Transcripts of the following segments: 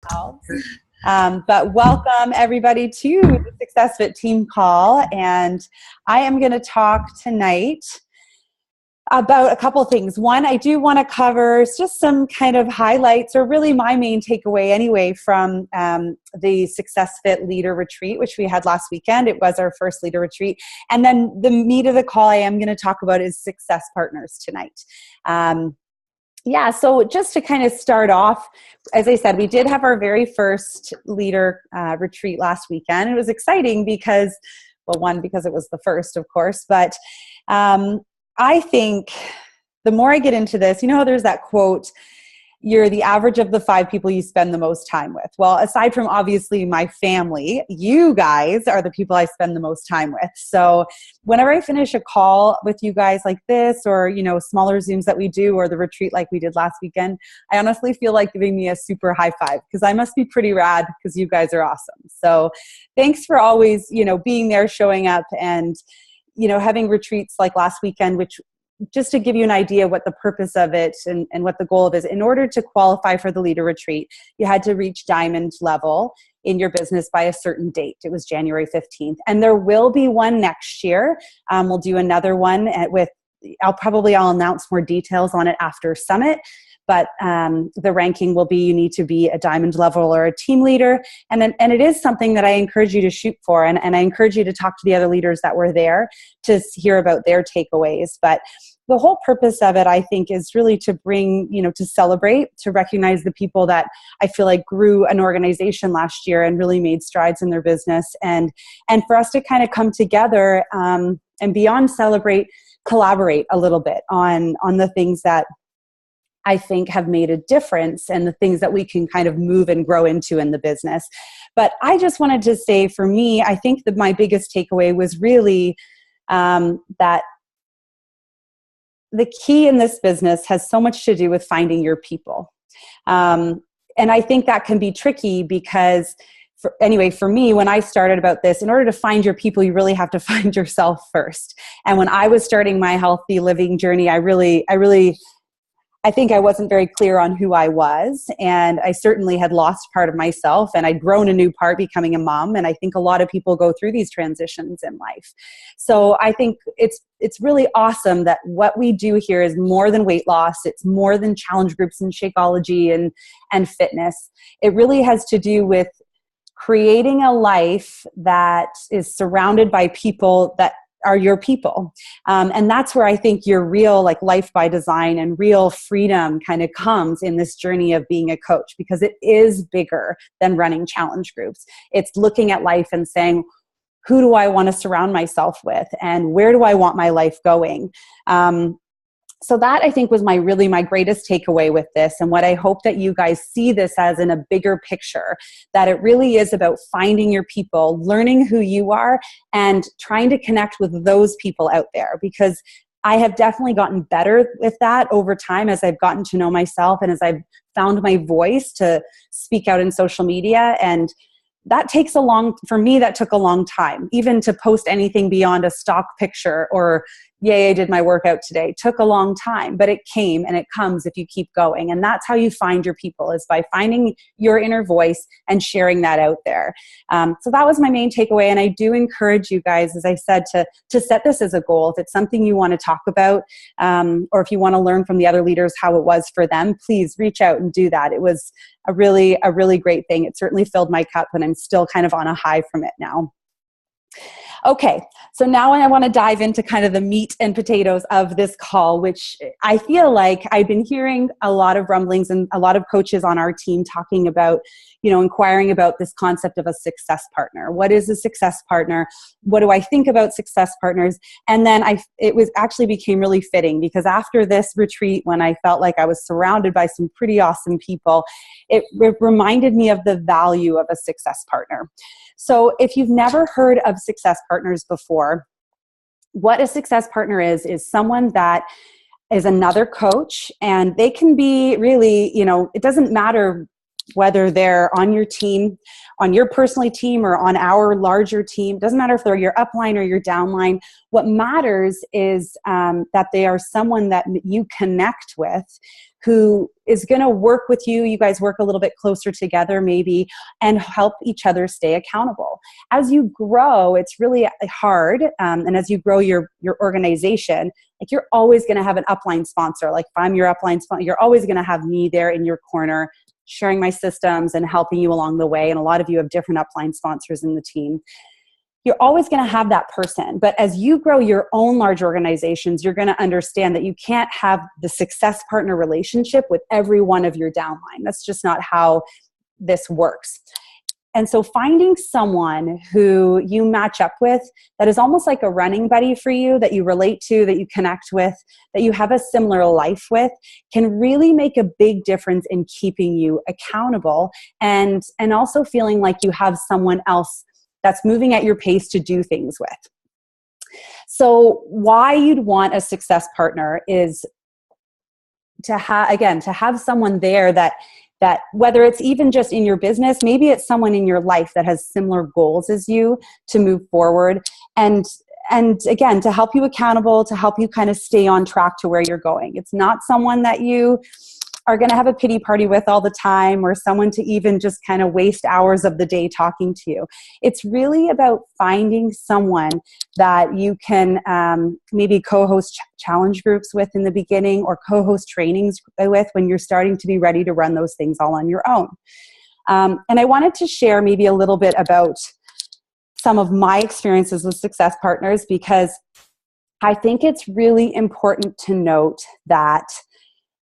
But welcome everybody to the Successfit team call. And I am going to talk tonight about a couple of things. One, I do want to cover just some kind of highlights, or really my main takeaway anyway, from the Successfit leader retreat, which we had last weekend. It was our first leader retreat. And then the meat of the call I am going to talk about is success partners tonight. So just to kind of start off, as I said, we did have our very first leader retreat last weekend. It was exciting because it was the first, of course, but I think the more I get into this, there's that quote, you're the average of the 5 people you spend the most time with. Well, aside from obviously my family, you guys are the people I spend the most time with. So whenever I finish a call with you guys like this, or, smaller Zooms that we do, or the retreat like we did last weekend, I honestly feel like giving me a super high five, because I must be pretty rad because you guys are awesome. So thanks for always, being there, showing up, and, having retreats like last weekend, which, just to give you an idea what the purpose of it and what the goal of it is, in order to qualify for the leader retreat, you had to reach diamond level in your business by a certain date. It was January 15th. And there will be one next year. We'll do another one I'll announce more details on it after Summit. But the ranking will be, you need to be a diamond level or a team leader. And it is something that I encourage you to shoot for. And I encourage you to talk to the other leaders that were there to hear about their takeaways. But the whole purpose of it, I think, is really to bring, to celebrate, to recognize the people that I feel like grew an organization last year and really made strides in their business. And for us to kind of come together and beyond celebrate, collaborate a little bit on the things that I think have made a difference and the things that we can kind of move and grow into in the business. But I just wanted to say, for me, I think that my biggest takeaway was really that the key in this business has so much to do with finding your people. And I think that can be tricky because for me, when I started about this, in order to find your people, you really have to find yourself first. And when I was starting my healthy living journey, I think I wasn't very clear on who I was, and I certainly had lost part of myself, and I'd grown a new part becoming a mom. And I think a lot of people go through these transitions in life. So I think it's really awesome that what we do here is more than weight loss. It's more than challenge groups and Shakeology and fitness. It really has to do with creating a life that is surrounded by people that are your people. And that's where I think your real life by design and real freedom kind of comes in this journey of being a coach, because it is bigger than running challenge groups. It's looking at life and saying, who do I want to surround myself with, and where do I want my life going? So that, I think, was my greatest takeaway with this, and what I hope that you guys see this as in a bigger picture, that it really is about finding your people, learning who you are, and trying to connect with those people out there, because I have definitely gotten better with that over time as I've gotten to know myself and as I've found my voice to speak out in social media. And that took a long time, even to post anything beyond a stock picture or, yay, I did my workout today. Took a long time, but it came, and it comes if you keep going. And that's how you find your people, is by finding your inner voice and sharing that out there. So that was my main takeaway. And I do encourage you guys, as I said, to set this as a goal. If it's something you want to talk about, or if you want to learn from the other leaders how it was for them, please reach out and do that. It was a really great thing. It certainly filled my cup, and I'm still kind of on a high from it now. Okay, so now I want to dive into kind of the meat and potatoes of this call, which I feel like I've been hearing a lot of rumblings and a lot of coaches on our team talking about, inquiring about this concept of a success partner. What is a success partner? What do I think about success partners? And then it became really fitting, because after this retreat, when I felt like I was surrounded by some pretty awesome people, it reminded me of the value of a success partner. So if you've never heard of success partners before, what a success partner is someone that is another coach, and they can be really, it doesn't matter whether they're on your team, on your personal team, or on our larger team. Doesn't matter if they're your upline or your downline. What matters is that they are someone that you connect with, who is going to work with you. You guys work a little bit closer together maybe, and help each other stay accountable. As you grow, it's really hard. And as you grow your organization, like, you're always going to have an upline sponsor. Like, if I'm your upline sponsor, you're always going to have me there in your corner, sharing my systems and helping you along the way. And a lot of you have different upline sponsors in the team. You're always going to have that person. But as you grow your own large organizations, you're going to understand that you can't have the success partner relationship with every one of your downline. That's just not how this works. And so finding someone who you match up with that is almost like a running buddy for you, that you relate to, that you connect with, that you have a similar life with, can really make a big difference in keeping you accountable, and also feeling like you have someone else that's moving at your pace to do things with. So why you'd want a success partner is to have someone there that whether it's even just in your business, maybe it's someone in your life that has similar goals as you to move forward, and again, to help you accountable, to help you kind of stay on track to where you're going. It's not someone that you are going to have a pity party with all the time, or someone to even just kind of waste hours of the day talking to you. It's really about finding someone that you can maybe co-host challenge groups with in the beginning, or co-host trainings with when you're starting to be ready to run those things all on your own. And I wanted to share maybe a little bit about some of my experiences with success partners, because I think it's really important to note that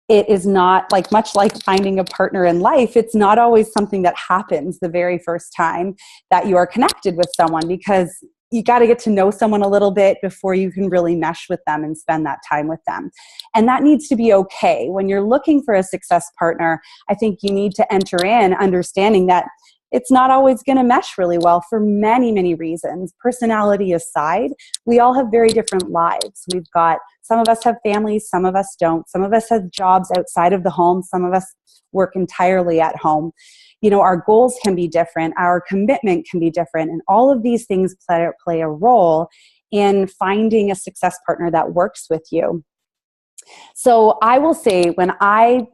it is not like, much like finding a partner in life, it's not always something that happens the very first time that you are connected with someone, because you got to get to know someone a little bit before you can really mesh with them and spend that time with them. And that needs to be okay. When you're looking for a success partner, I think you need to enter in understanding that it's not always going to mesh really well for many, many reasons. Personality aside, we all have very different lives. Some of us have families, some of us don't. Some of us have jobs outside of the home. Some of us work entirely at home. You know, our goals can be different. Our commitment can be different. And all of these things play a role in finding a success partner that works with you. So I will say, when I,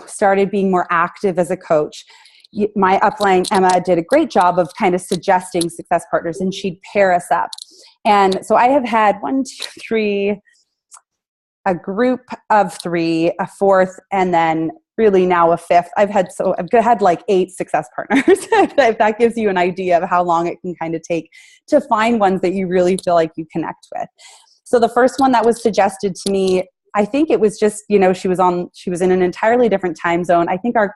started being more active as a coach, my upline, Emma, did a great job of kind of suggesting success partners, and she'd pair us up. And so I have had 1, 2, 3, a group of 3, a fourth, and then really now a fifth. I've had like 8 success partners. If that gives you an idea of how long it can kind of take to find ones that you really feel like you connect with. So the first one that was suggested to me, I think it was just, she was in an entirely different time zone. I think our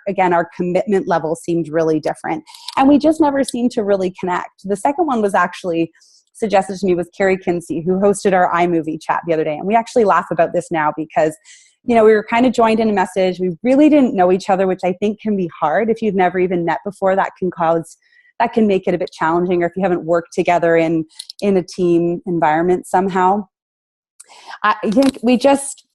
commitment level seemed really different, and we just never seemed to really connect. The second one was actually suggested to me was Carrie Kinsey, who hosted our iMovie chat the other day. And we actually laugh about this now because, we were kind of joined in a message. We really didn't know each other, which I think can be hard. If you've never even met before, that can make it a bit challenging, or if you haven't worked together in a team environment somehow. I think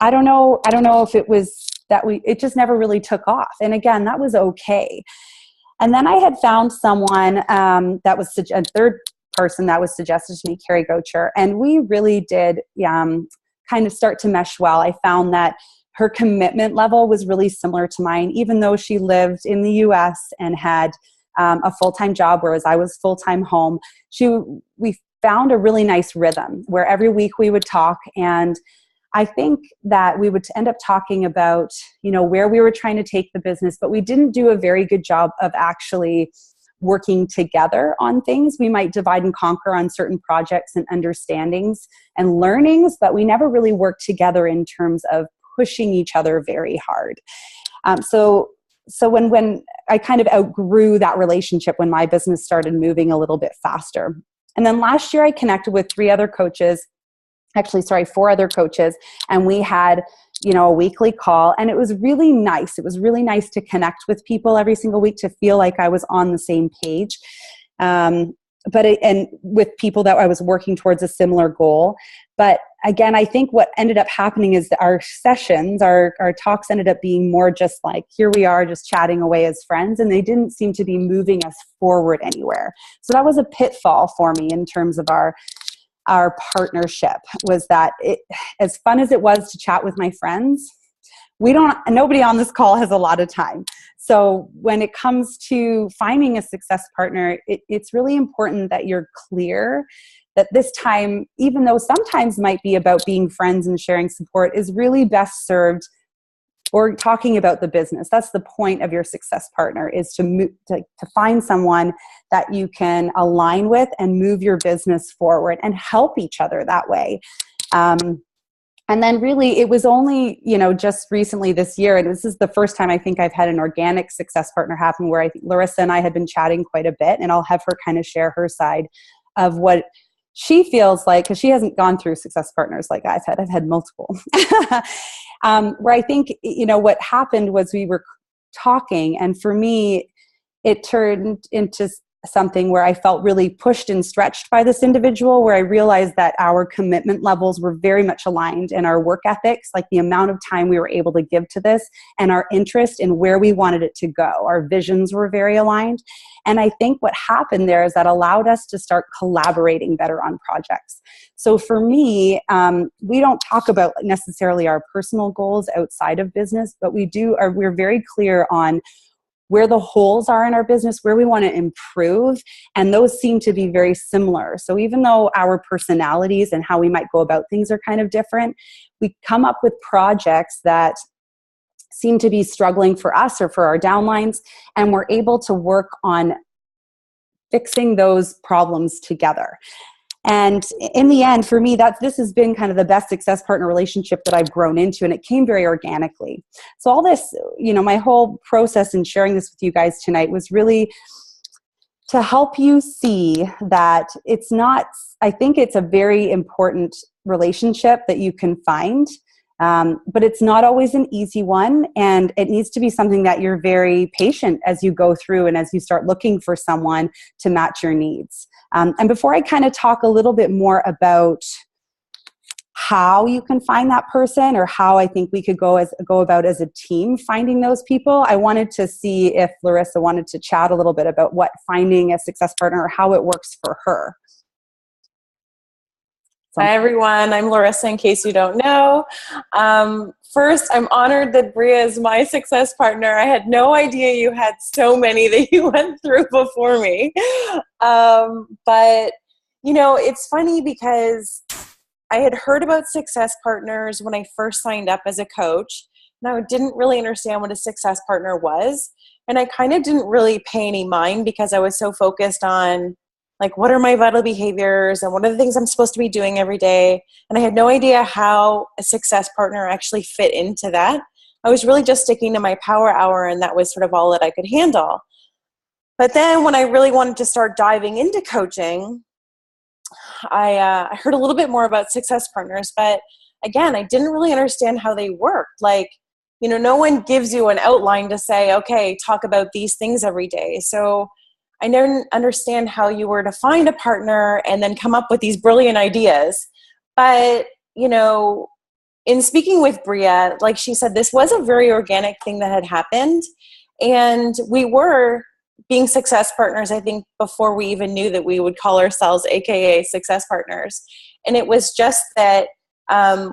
I don't know if it was that it just never really took off. And again, that was okay. And then I had found someone that was a third person that was suggested to me, Carrie Gocher, and we really did kind of start to mesh well. I found that her commitment level was really similar to mine, even though she lived in the US and had a full-time job, whereas I was full-time home. We found a really nice rhythm where every week we would talk, and I think that we would end up talking about, where we were trying to take the business, but we didn't do a very good job of actually working together on things. We might divide and conquer on certain projects and understandings and learnings, but we never really worked together in terms of pushing each other very hard. So when I kind of outgrew that relationship, when my business started moving a little bit faster. And then last year I connected with 4 other coaches, and we had, a weekly call, and it was really nice. It was really nice to connect with people every single week, to feel like I was on the same page. And with people that I was working towards a similar goal. But again, I think what ended up happening is that our sessions, our talks ended up being more just like, here we are just chatting away as friends, and they didn't seem to be moving us forward anywhere. So that was a pitfall for me in terms of our partnership, was that as fun as it was to chat with my friends, nobody on this call has a lot of time. So when it comes to finding a success partner, it's really important that you're clear that this time, even though sometimes might be about being friends and sharing support, is really best served or talking about the business. That's the point of your success partner, is to find someone that you can align with and move your business forward and help each other that way. And then really, it was only, just recently this year, and this is the first time I think I've had an organic success partner happen, where I think Larissa and I had been chatting quite a bit, and I'll have her kind of share her side of what she feels like, because she hasn't gone through success partners like I've had multiple. Where I think, what happened was we were talking, and for me, it turned into something where I felt really pushed and stretched by this individual, where I realized that our commitment levels were very much aligned in our work ethics, like the amount of time we were able to give to this and our interest in where we wanted it to go. Our visions were very aligned. And I think what happened there is that allowed us to start collaborating better on projects. So for me, we don't talk about necessarily our personal goals outside of business, but we're very clear on where the holes are in our business, where we want to improve, and those seem to be very similar. So even though our personalities and how we might go about things are kind of different, we come up with projects that seem to be struggling for us or for our downlines, and we're able to work on fixing those problems together. And in the end, for me, this has been kind of the best success partner relationship that I've grown into, and it came very organically. So all this, my whole process in sharing this with you guys tonight was really to help you see that I think it's a very important relationship that you can find, but it's not always an easy one, and it needs to be something that you're very patient as you go through and as you start looking for someone to match your needs. And before I kind of talk a little bit more about how you can find that person, or how I think we could go about as a team finding those people, I wanted to see if Larissa wanted to chat a little bit about what finding a success partner, or how it works for her. Hi, everyone. I'm Larissa, in case you don't know. First, I'm honored that Bria is my success partner. I had no idea you had so many that you went through before me. But, it's funny because I had heard about success partners when I first signed up as a coach, and I didn't really understand what a success partner was. And I kind of didn't really pay any mind because I was so focused on, like, what are my vital behaviors and what are the things I'm supposed to be doing every day? And I had no idea how a success partner actually fit into that. I was really just sticking to my power hour, and that was sort of all that I could handle. But then when I really wanted to start diving into coaching, I heard a little bit more about success partners. But again, I didn't really understand how they worked. Like, no one gives you an outline to say, okay, talk about these things every day. So I didn't understand how you were to find a partner and then come up with these brilliant ideas. But, in speaking with Bria, like she said, this was a very organic thing that had happened. And we were being success partners, I think, before we even knew that we would call ourselves AKA success partners. And it was just that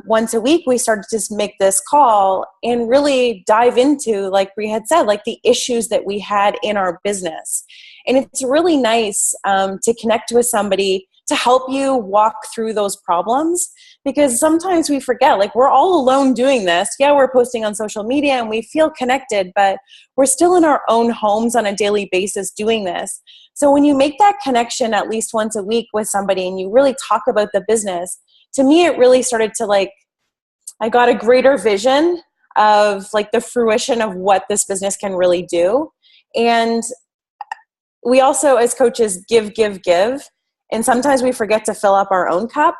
once a week, we started to just make this call and really dive into, like Bria had said, like the issues that we had in our business. And it's really nice to connect with somebody to help you walk through those problems, because sometimes we forget, like, we're all alone doing this. Yeah, we're posting on social media and we feel connected, but we're still in our own homes on a daily basis doing this. So when you make that connection at least once a week with somebody and you really talk about the business, to me, it really started to, I got a greater vision of the fruition of what this business can really do. And we also, as coaches, give. And sometimes we forget to fill up our own cup.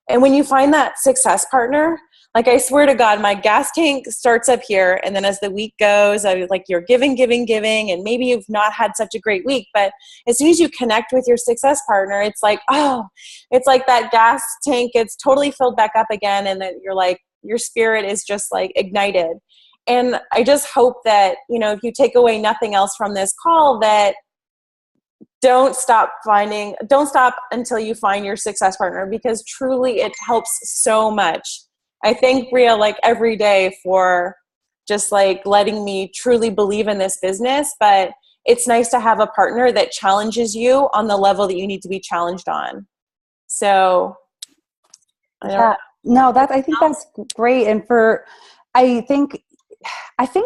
And when you find that success partner, Like, I swear to God, my gas tank starts up here. And then as the week goes, you're giving, and maybe you've not had such a great week. But as soon as you connect with your success partner, it's like, oh, it's like that gas tank gets totally filled back up again. And then you're like, your spirit is just like ignited. And I just hope that, if you take away nothing else from this call, that don't stop until you find your success partner, because truly it helps so much. I thank Bria like every day for just like letting me truly believe in this business, but it's nice to have a partner that challenges you on the level that you need to be challenged on. So I think that's great. And I think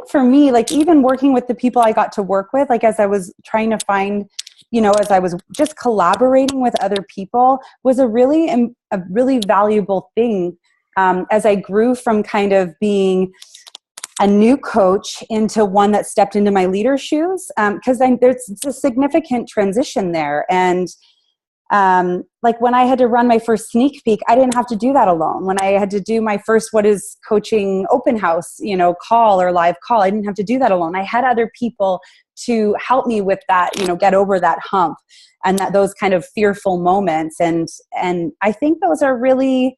for me, like even working with the people I got to work with, like as I was trying to find, as I was just collaborating with other people, was a really valuable thing. As I grew from kind of being a new coach into one that stepped into my leader shoes, because there's a significant transition there. And like when I had to run my first sneak peek, I didn't have to do that alone. When I had to do my first what is coaching open house, call or live call, I didn't have to do that alone. I had other people to help me with that, get over that hump and those kind of fearful moments. And I think those are really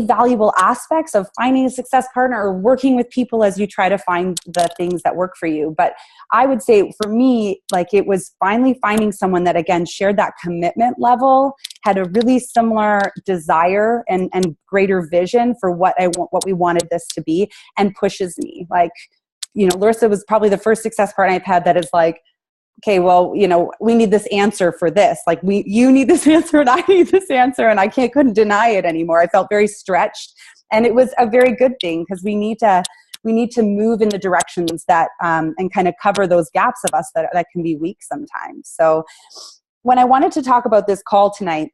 valuable aspects of finding a success partner or working with people as you try to find the things that work for you. But I would say for me, like it was finally finding someone that again shared that commitment level, had a really similar desire and greater vision for what we wanted this to be, and pushes me. Like, Larissa was probably the first success partner I've had that is like, okay, well, we need this answer for this. Like you need this answer and I need this answer, and I couldn't deny it anymore. I felt very stretched, and it was a very good thing, because we need to move in the directions that, and kind of cover those gaps of us that can be weak sometimes. So when I wanted to talk about this call tonight,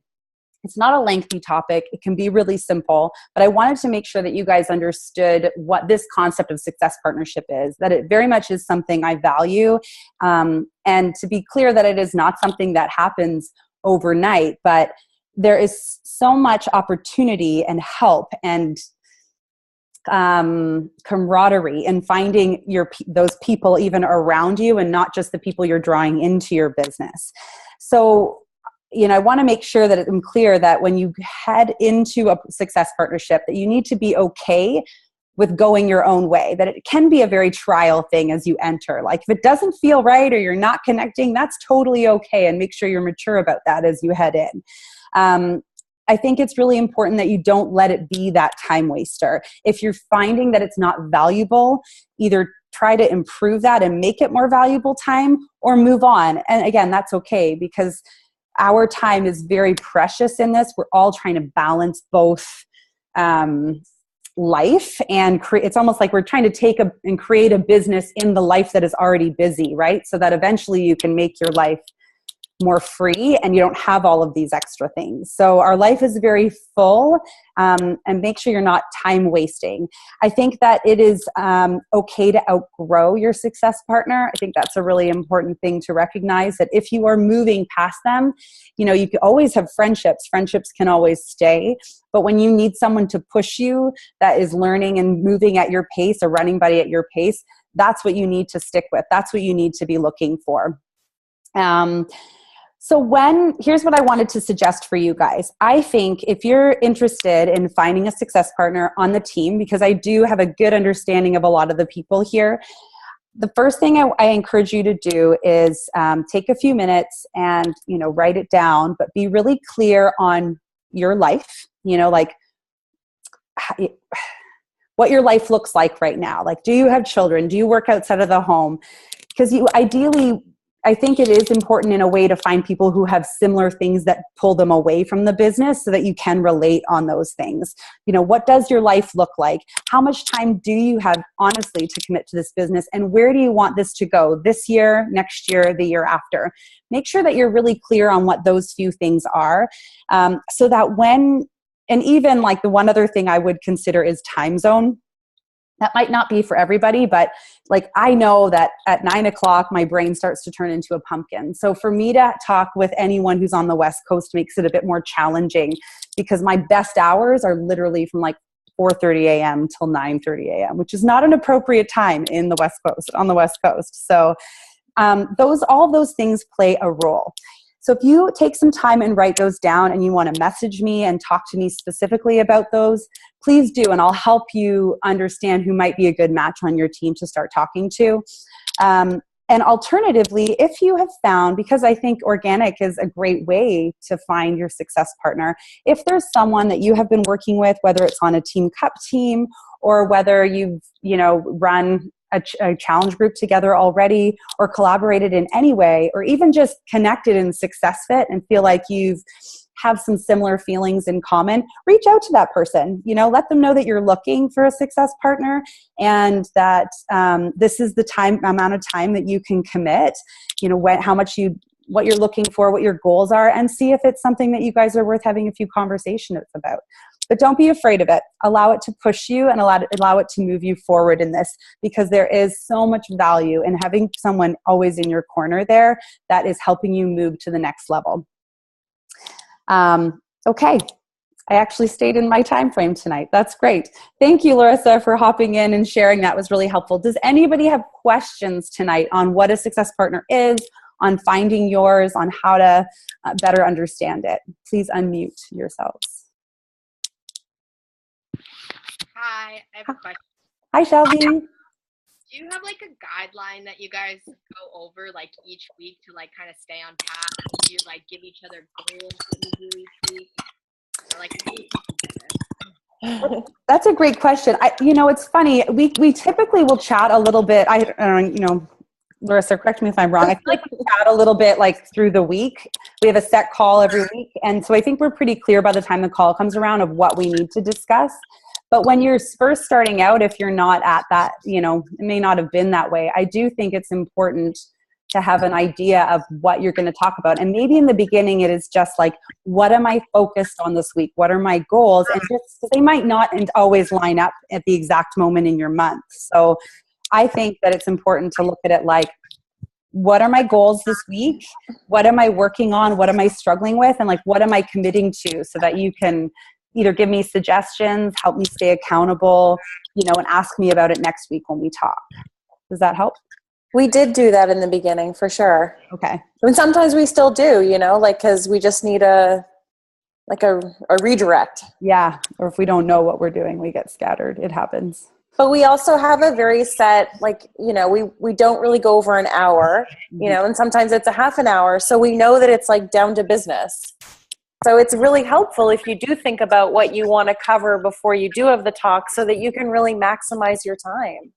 it's not a lengthy topic. It can be really simple, but I wanted to make sure that you guys understood what this concept of success partnership is, that it very much is something I value. And to be clear that it is not something that happens overnight, but there is so much opportunity and help and camaraderie in finding those people even around you, and not just the people you're drawing into your business. So I want to make sure that I'm clear that when you head into a success partnership, that you need to be okay with going your own way, that it can be a very trial thing as you enter. Like if it doesn't feel right or you're not connecting, that's totally okay. And make sure you're mature about that as you head in. I think it's really important that you don't let it be that time waster. If you're finding that it's not valuable, either try to improve that and make it more valuable time, or move on. And again, that's okay, because our time is very precious in this. We're all trying to balance both life and it's almost like we're trying to take and create a business in the life that is already busy, right? So that eventually you can make your life more free and you don't have all of these extra things. So our life is very full, and make sure you're not time wasting. I think that it is okay to outgrow your success partner. I think that's a really important thing to recognize, that if you are moving past them, you can always have friendships. Friendships can always stay. But when you need someone to push you that is learning and moving at your pace, a running buddy at your pace, that's what you need to stick with. That's what you need to be looking for. So here's what I wanted to suggest for you guys. I think if you're interested in finding a success partner on the team, because I do have a good understanding of a lot of the people here, the first thing I encourage you to do is take a few minutes and, write it down, but be really clear on your life, like what your life looks like right now. Like, do you have children? Do you work outside of the home? Because I think it is important in a way to find people who have similar things that pull them away from the business, so that you can relate on those things. What does your life look like? How much time do you have, honestly, to commit to this business? And where do you want this to go this year, next year, the year after? Make sure that you're really clear on what those few things are, so that and even like the one other thing I would consider is time zone. That might not be for everybody, but like I know that at 9:00, my brain starts to turn into a pumpkin. So for me to talk with anyone who's on the West Coast makes it a bit more challenging, because my best hours are literally from like 4:30 a.m. till 9:30 a.m., which is not an appropriate time in the West Coast, on the West Coast. So all those things play a role. So if you take some time and write those down and you want to message me and talk to me specifically about those, please do. And I'll help you understand who might be a good match on your team to start talking to. And alternatively, if you have found, because I think organic is a great way to find your success partner, if there's someone that you have been working with, whether it's on a team cup team or whether you've, run a challenge group together already or collaborated in any way, or even just connected in Successfit and feel like you've have some similar feelings in common, reach out to that person. Let them know that you're looking for a success partner and that this is the amount of time that you can commit, what you're looking for, what your goals are, and see if it's something that you guys are worth having a few conversations about. But don't be afraid of it. Allow it to push you and allow it to move you forward in this, because there is so much value in having someone always in your corner there that is helping you move to the next level. Okay. I actually stayed in my time frame tonight. That's great. Thank you, Larissa, for hopping in and sharing. That was really helpful. Does anybody have questions tonight on what a success partner is, on finding yours, on how to better understand it? Please unmute yourselves. Hi, I have a question. Hi, Shelby. Do you have like a guideline that you guys go over like each week to like kind of stay on path? Do you like give each other goals that you do each week? Or like, how do you do this? That's a great question. It's funny. We typically will chat a little bit. Larissa, correct me if I'm wrong. I feel like we chat a little bit like through the week. We have a set call every week. And so I think we're pretty clear by the time the call comes around of what we need to discuss. But when you're first starting out, if you're not at that, it may not have been that way. I do think it's important to have an idea of what you're going to talk about. And maybe in the beginning, it is just like, what am I focused on this week? What are my goals? And just they might not always line up at the exact moment in your month. So I think that it's important to look at it like, what are my goals this week? What am I working on? What am I struggling with? And like, what am I committing to, so that you can either give me suggestions, help me stay accountable, and ask me about it next week when we talk. Does that help? We did do that in the beginning, for sure. Okay. And sometimes we still do, because we just need a redirect. Yeah. Or if we don't know what we're doing, we get scattered. It happens. But we also have a very set, we don't really go over an hour, and sometimes it's a half an hour. So we know that it's like down to business. So it's really helpful if you do think about what you want to cover before you do have the talk, so that you can really maximize your time.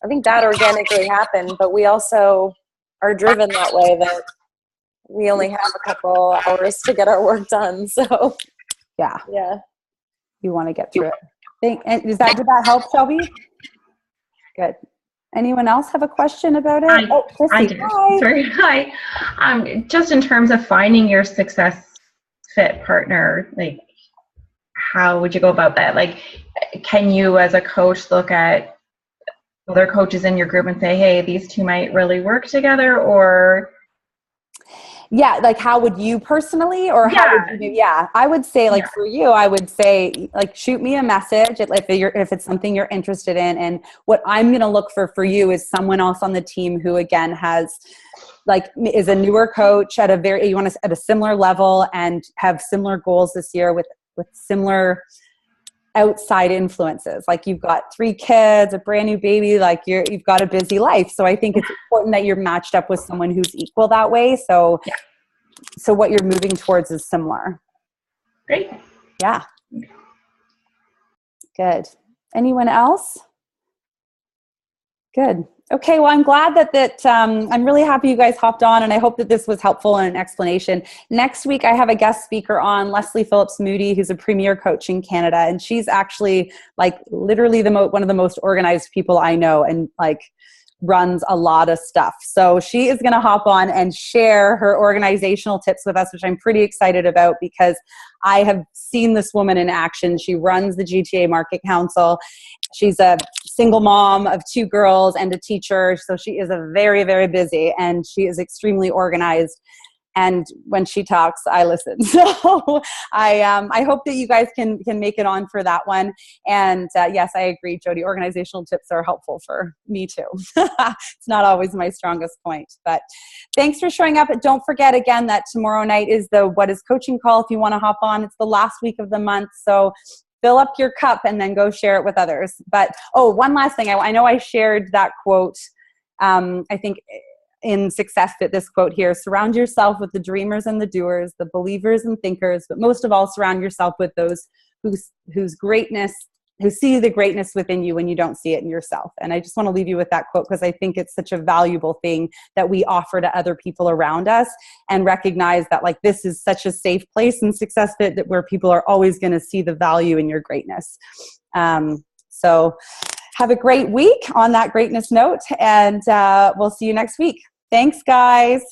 I think that organically happened, but we also are driven that way, that we only have a couple hours to get our work done. So yeah. You want to get through it. And did that help, Shelby? Good. Anyone else have a question about it? Chrissy. Hi. Sorry. Hi. Just in terms of finding your success fit partner, like, how would you go about that? Like, can you as a coach look at other coaches in your group and say, hey, these two might really work together? Or yeah, like how would you personally, or how would you do? Yeah, I would say for you, I would say like shoot me a message if it's something you're interested in. And what I'm going to look for you is someone else on the team who again is a newer coach at a similar level and have similar goals this year with similar outside influences. Like you've got 3 kids, a brand new baby, like you've got a busy life. So I think it's important that you're matched up with someone who's equal that way. So what you're moving towards is similar. Great. Yeah. Good. Anyone else? Good. Okay, well, I'm glad that I'm really happy you guys hopped on, and I hope that this was helpful in an explanation. Next week, I have a guest speaker on, Leslie Phillips Moody, who's a premier coach in Canada, and she's actually like literally one of the most organized people I know, and like runs a lot of stuff. So she is going to hop on and share her organizational tips with us, which I'm pretty excited about because I have seen this woman in action. She runs the GTA Market Council. She's a single mom of 2 girls and a teacher. So she is very, very busy, and she is extremely organized. And when she talks, I listen. So I hope that you guys can make it on for that one. And yes, I agree, Jody. Organizational tips are helpful for me too. It's not always my strongest point, but thanks for showing up. Don't forget again that tomorrow night is the What is Coaching call. If you want to hop on, it's the last week of the month. So fill up your cup and then go share it with others. But one last thing. I know I shared that quote. I think in Successfit, this quote here: surround yourself with the dreamers and the doers, the believers and thinkers, but most of all, surround yourself with those who see the greatness within you when you don't see it in yourself. And I just want to leave you with that quote because I think it's such a valuable thing that we offer to other people around us, and recognize that like this is such a safe place in Successfit that where people are always going to see the value in your greatness. So have a great week on that greatness note, and we'll see you next week. Thanks, guys.